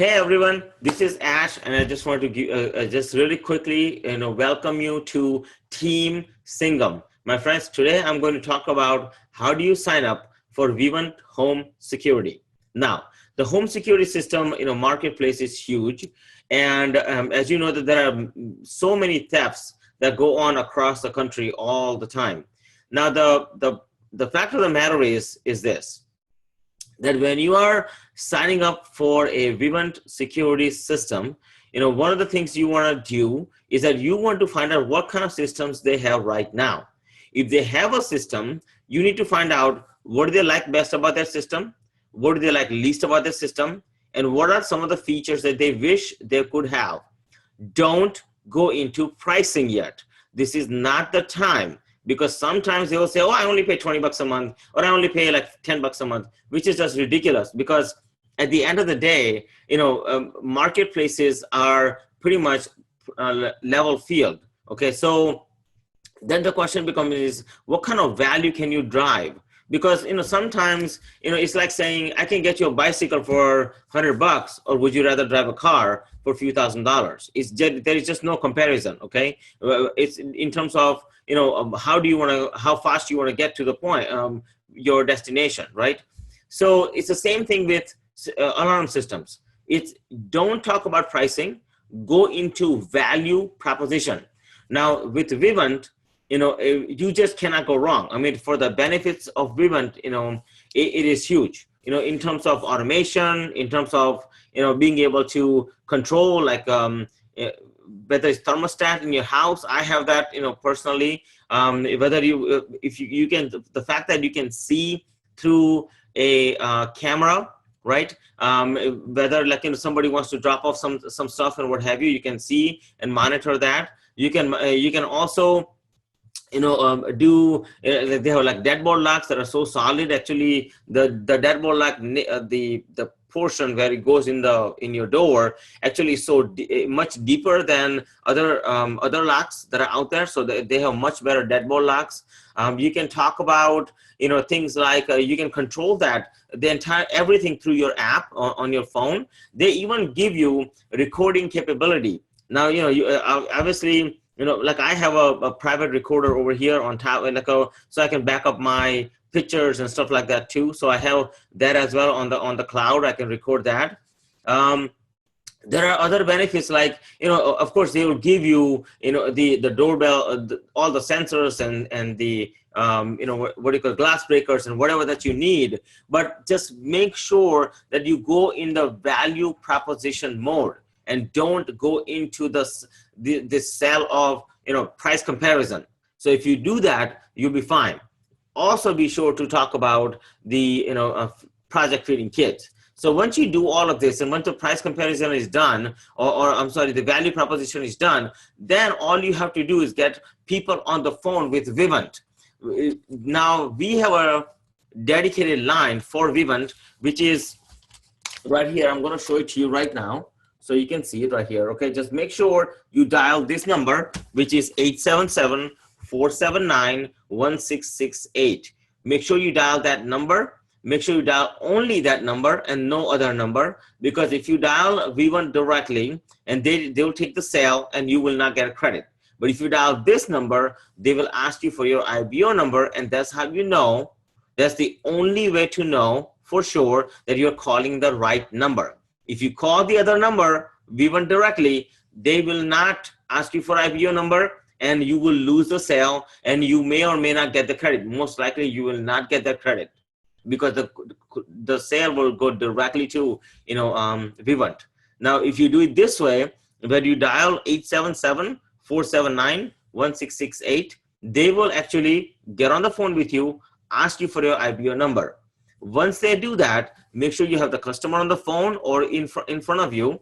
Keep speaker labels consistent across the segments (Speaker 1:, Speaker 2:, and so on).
Speaker 1: Hey everyone, this is Ash, and I just want to give, just really quickly, welcome you to Team Singham. My friends, today I'm going to talk about how do you sign up for Vivint Home Security. Now, the home security system, marketplace is huge, and as you know, that there are so many thefts that go on across the country all the time. Now, the fact of the matter is this, that when you are signing up for a Vivint security system, one of the things you want to do is that you want to find out what kind of systems they have right now. If they have a system, you need to find out what do they like best about their system, what do they like least about their system, and what are some of the features that they wish they could have. Don't go into pricing yet. This is not the time. Because sometimes they will say, oh, I only pay 20 bucks a month, or I only pay like 10 bucks a month, which is just ridiculous. Because at the end of the day, marketplaces are pretty much level field. Okay, so then the question becomes is, what kind of value can you drive? Because sometimes it's like saying, I can get you a bicycle for 100 bucks, or would you rather drive a car for a few $1,000s? There is just no comparison. Okay, it's in terms of how fast you want to get to the point, your destination, right? So it's the same thing with alarm systems. Don't talk about pricing, go into value proposition. Now with Vivint, you just cannot go wrong. I mean, for the benefits of Vivint, it is huge, in terms of automation, in terms of, being able to control, like, whether it's thermostat in your house. I have that, personally. Whether you can, the fact that you can see through a camera, right? Whether like somebody wants to drop off some stuff and what have you, you can see and monitor that. You can also do they have like deadbolt locks that are so solid. Actually, the deadbolt lock, the portion where it goes in your door, actually is so much deeper than other locks that are out there. So they have much better deadbolt locks. You can talk about things like you can control that the entire everything through your app on your phone. They even give you recording capability. Now you obviously. Like I have a private recorder over here on top, so I can back up my pictures and stuff like that too. So I have that as well on the cloud. I can record that. There are other benefits, like of course they will give you the doorbell, all the sensors and the what do you call glass breakers and whatever that you need. But just make sure that you go in the value proposition mode. And don't go into this cell of price comparison. So if you do that, you'll be fine. Also, be sure to talk about the project creating kit. So once you do all of this, and once the price comparison is done, or I'm sorry, the value proposition is done, then all you have to do is get people on the phone with Vivint. Now we have a dedicated line for Vivint, which is right here. I'm going to show it to you right now. So you can see it right here. Okay, just make sure you dial this number, which is 877-479-1668. Make sure you dial that number. Make sure you dial only that number and no other number, because if you dial Vivint directly, and they'll take the sale and you will not get a credit. But if you dial this number, they will ask you for your IBO number, and that's how you know. That's the only way to know for sure that you're calling the right number. If you call the other number, Vivint directly, they will not ask you for IBO number, and you will lose the sale, and you may or may not get the credit. Most likely you will not get the credit, because the sale will go directly to Vivint. Now, if you do it this way, where you dial 877-479-1668, they will actually get on the phone with you, ask you for your IBO number. Once they do that, make sure you have the customer on the phone or in front of you.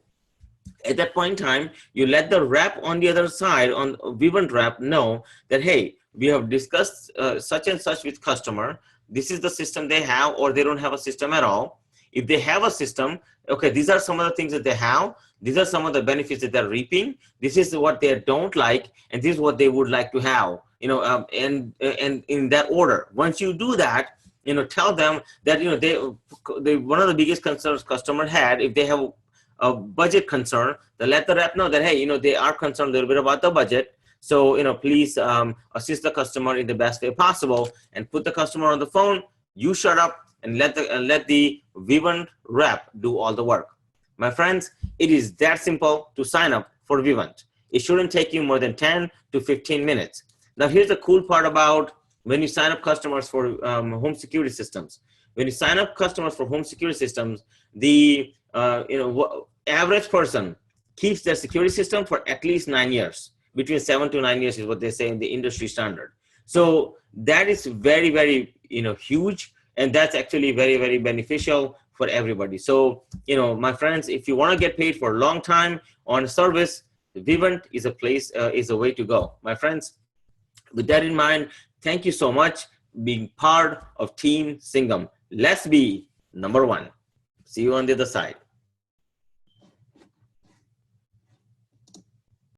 Speaker 1: At that point in time, you let the rep on the other side, on Vivint rep, know that, hey, we have discussed such and such with customer. This is the system they have, or they don't have a system at all. If they have a system, okay, these are some of the things that they have. These are some of the benefits that they're reaping. This is what they don't like, and this is what they would like to have. And in that order. Once you do that, tell them that, they one of the biggest concerns customer had, if they have a budget concern, then let the rep know that, hey, they are concerned a little bit about the budget. So, please assist the customer in the best way possible and put the customer on the phone. You shut up and let the Vivint rep do all the work. My friends, it is that simple to sign up for Vivint. It shouldn't take you more than 10 to 15 minutes. Now, here's the cool part about when you sign up customers for home security systems. When you sign up customers for home security systems, the average person keeps their security system for at least 9 years. Between 7 to 9 years is what they say in the industry standard. So that is very, very huge, and that's actually very, very beneficial for everybody. So my friends, if you want to get paid for a long time on a service, Vivint is a way to go. My friends, with that in mind, thank you so much being part of Team Singham. Let's be number one. See you on the other side.